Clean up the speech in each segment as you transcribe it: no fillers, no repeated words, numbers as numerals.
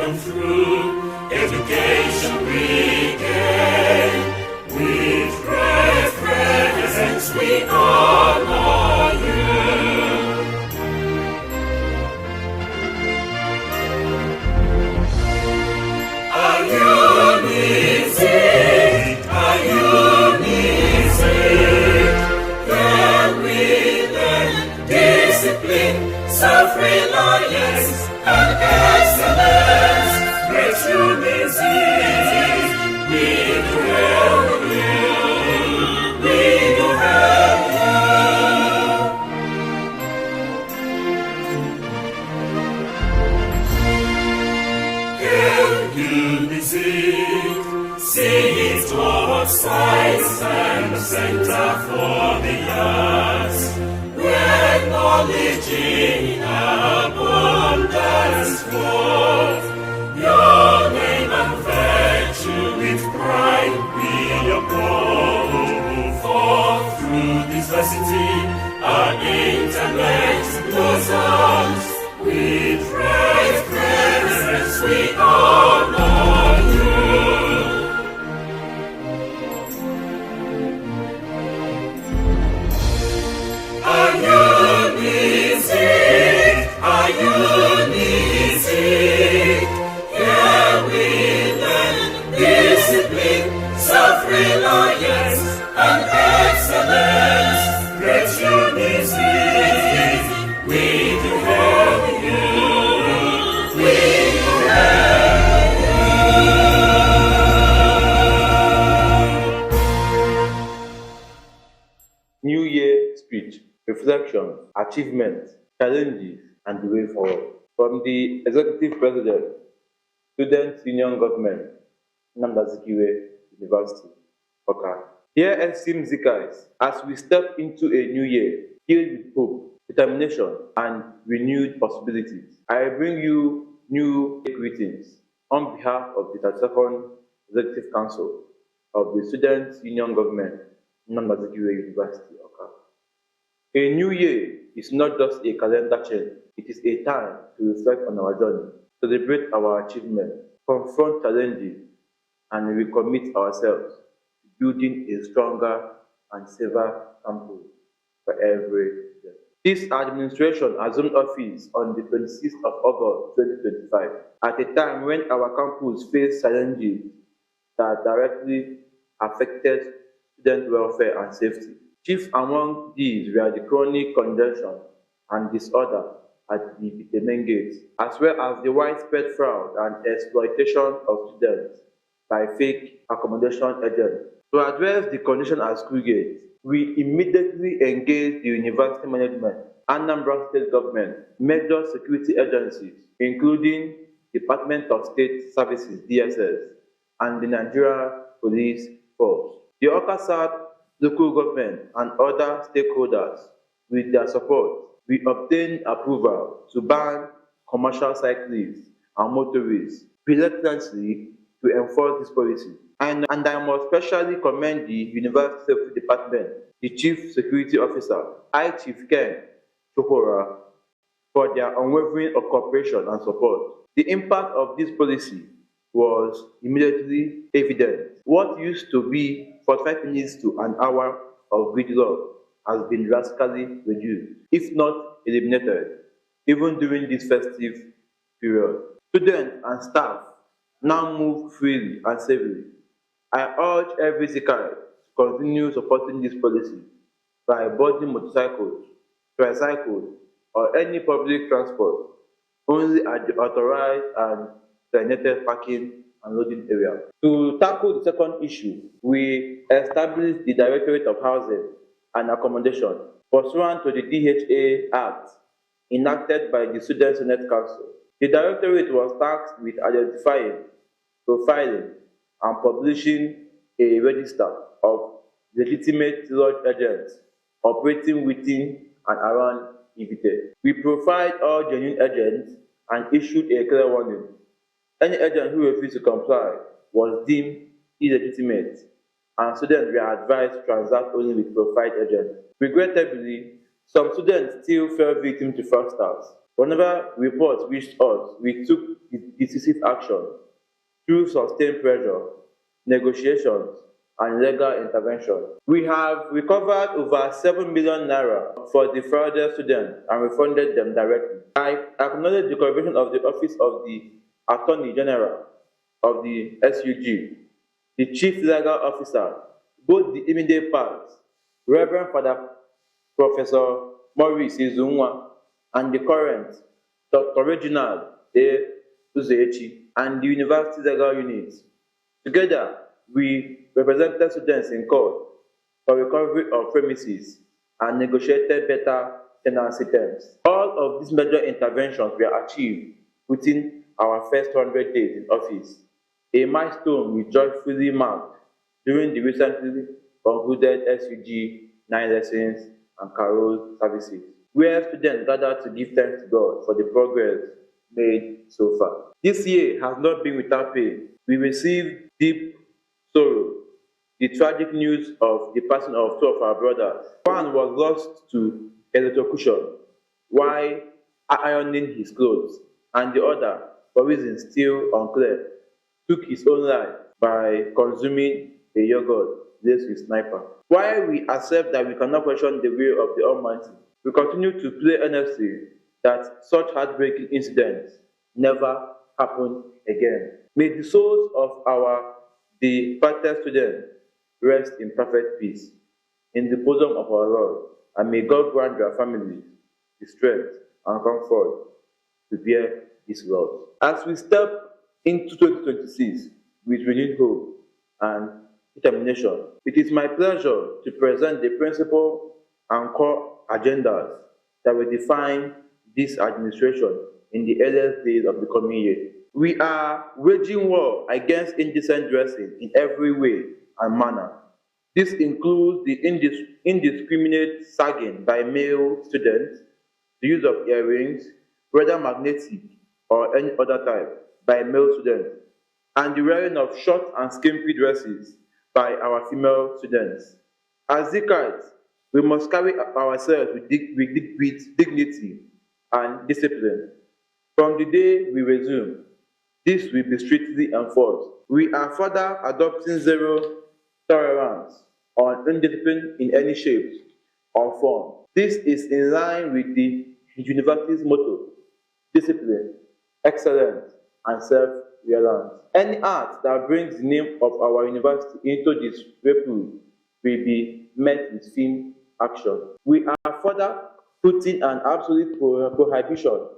freedom through education we gain. With reverence we honor you. Our UNIZIK, our UNIZIK, there we learn discipline, self-reliance, and excellence. Great UNIZIK, we do help you, we do help you. Hail UNIZIK, singing towards science and the center for the arts, where knowledge in abundance flows. Your name and virtue with pride we uphold. For through this diversity our intellect blossoms. With reverence we honor you. Our UNIZIK, our UNIZIK, here we learn discipline, self-reliance, and excellence. Great UNIZIK, we do help you, we do help you. New Year speech, reflections, achievements, challenges, and the way forward. From the Executive President, Student Union Government, Nnamdi Azikiwe University, Comr. Dear esteemed Zikais, as we step into a new year, filled with hope, determination, and renewed possibilities, I bring you new greetings on behalf of the 32nd Executive Council of the Student Union Government, Nnamdi Azikiwe University, Comr. A new year is not just a calendar change, it is a time to reflect on our journey, celebrate our achievements, confront challenges, and recommit ourselves to building a stronger and safer campus for every day. This administration assumed office on the 26th of August 2025, at a time when our campus faced challenges that directly affected student welfare and safety. Chief among these were the chronic congestion and disorder at the Vitamin Gate, as well as the widespread fraud and exploitation of students by fake accommodation agents. To address the condition at school gates, we immediately engaged the university management, Anambra State Government, major security agencies, including Department of State Services, DSS, and the Nigeria Police Force. The Okasat local government and other stakeholders, with their support, we obtained approval to ban commercial cyclists and motorists reluctantly to enforce this policy. And I must specially commend the University Safety Department, the Chief Security Officer, Chief Ken Chukwusom, for their unwavering cooperation and support. The impact of this policy was immediately evident. What used to be 45 minutes to an hour of gridlock has been drastically reduced, if not eliminated, even during this festive period. Students and staff now move freely and safely. I urge every Zikai to continue supporting this policy by boarding motorcycles, tricycles, or any public transport only at the authorized and designated parking and loading area. To tackle the second issue, we established the Directorate of Housing and Accommodation pursuant to the DHA Act enacted by the Student Senate Council. The Directorate was tasked with identifying, profiling, and publishing a register of legitimate lodge agents operating within and around Ibite. We profiled all genuine agents and issued a clear warning. Any agent who refused to comply was deemed illegitimate, and students were advised to transact only with profiled agents. Regrettably, some students still fell victim to fraudsters. Whenever reports reached us, we took decisive action through sustained pressure, negotiations, and legal intervention. We have recovered over 7 million naira for defrauded students and refunded them directly. I acknowledge the collaboration of the Office of the Attorney General of the SUG, the Chief Legal Officer, both the immediate past, Reverend Father Professor Maurice Izunwa, and the current Dr. Reginald A. Uzechi, and the University Legal Unit. Together, we represented students in court for recovery of premises and negotiated better tenancy terms. All of these major interventions were achieved within our first 100 days in office, a milestone we joyfully marked during the recently concluded SUG 9 lessons and carol services, where students gathered to give thanks to God for the progress made so far. This year has not been without pain. We received deep sorrow, the tragic news of the passing of two of our brothers. One was lost to electrocution while ironing his clothes, and the other, for reasons still unclear, took his own life by consuming a yogurt laced with sniper. While we accept that we cannot question the will of the Almighty, we continue to pray earnestly that such heartbreaking incidents never happen again. May the souls of our departed students rest in perfect peace in the bosom of our Lord, and may God grant their families the strength and comfort to bear His loss. As we step into 2026 with renewed hope and determination, it is my pleasure to present the principal and core agendas that will define this administration in the earliest days of the coming year. We are waging war against indecent dressing in every way and manner. This includes the indiscriminate sagging by male students, the use of earrings, whether magnetic or any other type, by male students, and the wearing of short and skimpy dresses by our female students. As Zikites, we must carry ourselves with dignity and discipline. From the day we resume, this will be strictly enforced. We are further adopting zero tolerance on indiscipline in any shape or form. This is in line with the university's motto: discipline, excellence, and self-reliance. Any act that brings the name of our university into disrepute will be met with firm action. We are further putting an absolute prohibition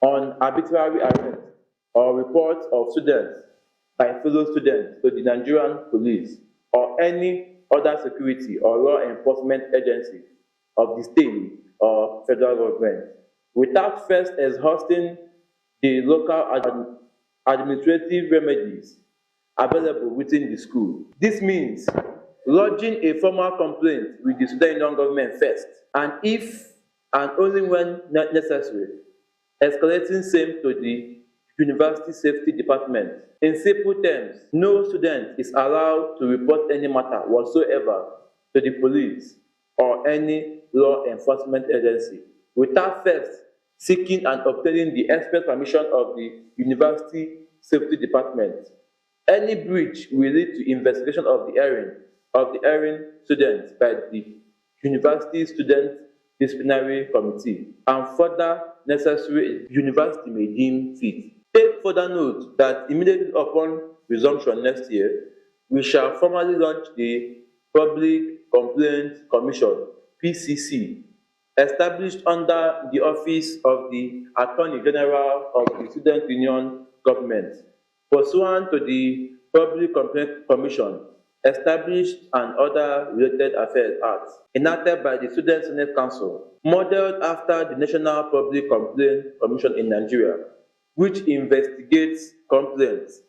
on arbitrary arrest or reports of students by fellow students to the Nigerian police or any other security or law enforcement agency of the state or federal government without first exhausting the local administrative remedies available within the school. This means lodging a formal complaint with the student union government first, and if and only when necessary, escalating same to the University Safety Department. In simple terms, no student is allowed to report any matter whatsoever to the police or any law enforcement agency without first seeking and obtaining the express permission of the University Safety Department. Any breach will lead to investigation of the erring students by the University Student Disciplinary Committee, and further necessary university may deem fit. Take further note that immediately upon resumption next year, we shall formally launch the Public Complaints Commission (PCC), established under the Office of the Attorney General of the Student Union Government, pursuant to the Public Complaints Commission established and other related affairs acts enacted by the Student Senate Council, modeled after the National Public Complaints Commission in Nigeria, which investigates complaints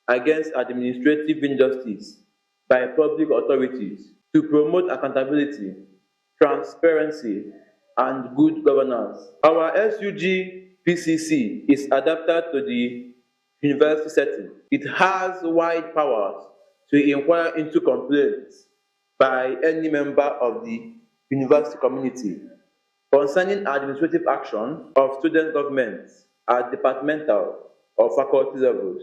against administrative injustice by public authorities to promote accountability, transparency, and good governance. Our SUG PCC is adapted to the university setting. It has wide powers to inquire into complaints by any member of the university community concerning administrative action of student governments at departmental or faculty levels,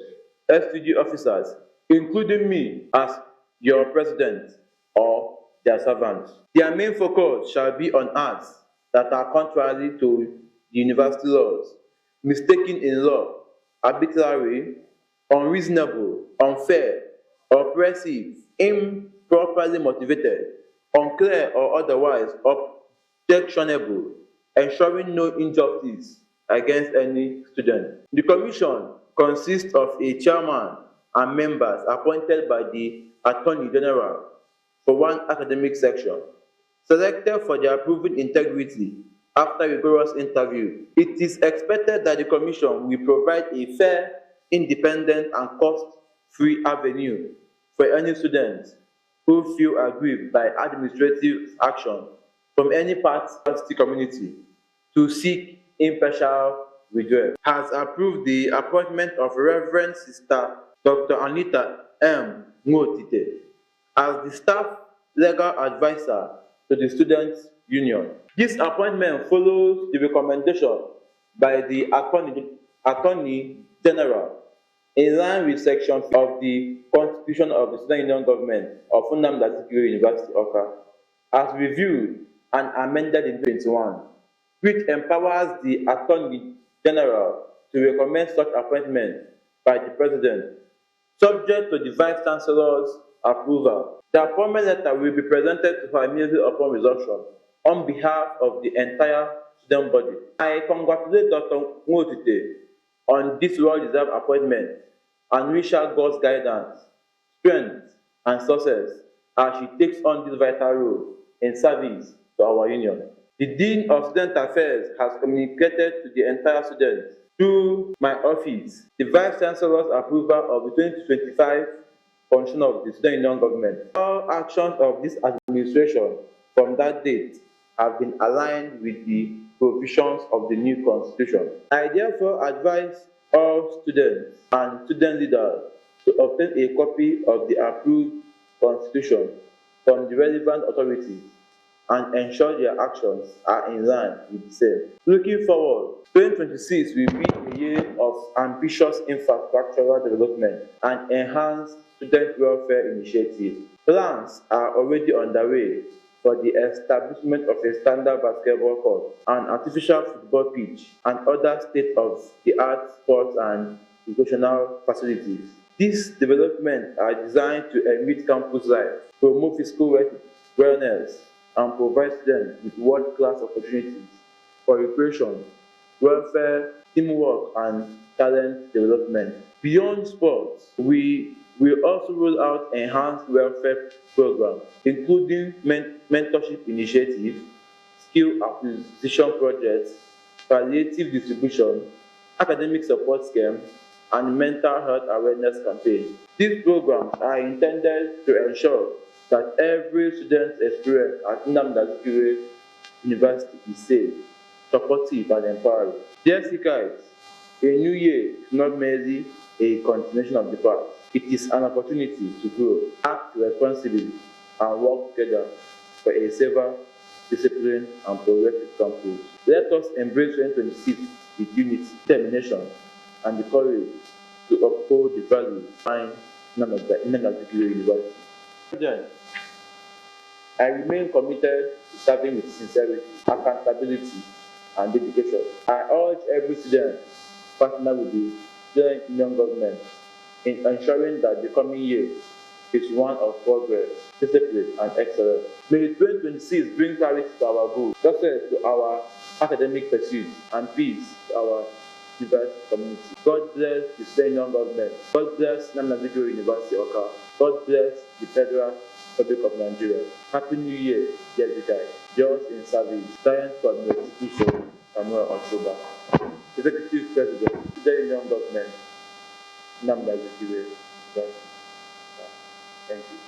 STG officers, including me as your president or their servants. Their main focus shall be on acts that are contrary to the university laws, mistaken in law, arbitrary, unreasonable, unfair, oppressive, improperly motivated, unclear or otherwise objectionable, ensuring no injustice against any student. The commission consists of a chairman and members appointed by the Attorney General for one academic section, selected for their proven integrity after rigorous interview. It is expected that the commission will provide a fair, independent, and cost-free avenue for any students who feel aggrieved by administrative action from any part of the community to seek impartial redress. Has approved the appointment of Reverend Sister Dr. Anita M. Ngotite as the staff legal advisor to the Students' Union. This appointment follows the recommendation by the Attorney General in line with Section of the Constitution of the Student Union Government of Nnamdi Azikiwe University, Awka, as reviewed and amended in 2021, which empowers the Attorney General to recommend such appointment by the President, subject to the Vice Chancellor's approval. The appointment letter will be presented to her immediately upon resumption on behalf of the entire student body. I congratulate Dr. Ngotite on this well-deserved appointment and wish her God's guidance, strength, and success as she takes on this vital role in service to our union. The Dean of Student Affairs has communicated to the entire students through my office the Vice Chancellor's approval of the 2025 Constitution of the Student Union Government. All actions of this administration from that date have been aligned with the provisions of the new constitution. I therefore advise all students and student leaders to obtain a copy of the approved constitution from the relevant authorities and ensure their actions are in line with the same. Looking forward, 2026 will be a year of ambitious infrastructural development and enhanced student welfare initiatives. Plans are already underway for the establishment of a standard basketball court, an artificial football pitch, and other state-of-the-art sports and recreational facilities. These developments are designed to enrich campus life, promote physical wellness, and provide students with world-class opportunities for recreation, welfare, teamwork, and talent development. Beyond sports, we will also roll out enhanced welfare programs, including mentorship initiatives, skill acquisition projects, palliative distribution, academic support scheme, and mental health awareness campaigns. These programs are intended to ensure that every student's experience at Nnamdi Azikiwe University is safe, supportive, and empowering. Dear seekers, a new year is not merely a continuation of the past. It is an opportunity to grow, act responsibly, and work together for a safer, disciplined, and progressive campus. Let us embrace 2026 with unity, determination, and the courage to uphold the values behind Nnamdi Azikiwe University. President, I remain committed to serving with sincerity, accountability, and dedication. I urge every student to partner with the Student Union Government in ensuring that the coming year is one of progress, discipline, and excellence. May 2026 bring clarity to our goals, success to our academic pursuits, and peace to our university community. God bless the Student Union Government. God bless Nnamdi Azikiwe University, Awka. God bless the Federal Republic of Nigeria. Happy New Year, dear guys. Yours in service, Science Coordinator Chukwusom, Comr, Ochuba. Executive President, Student Union Government, Nnamdi Azikiwe University. Thank you.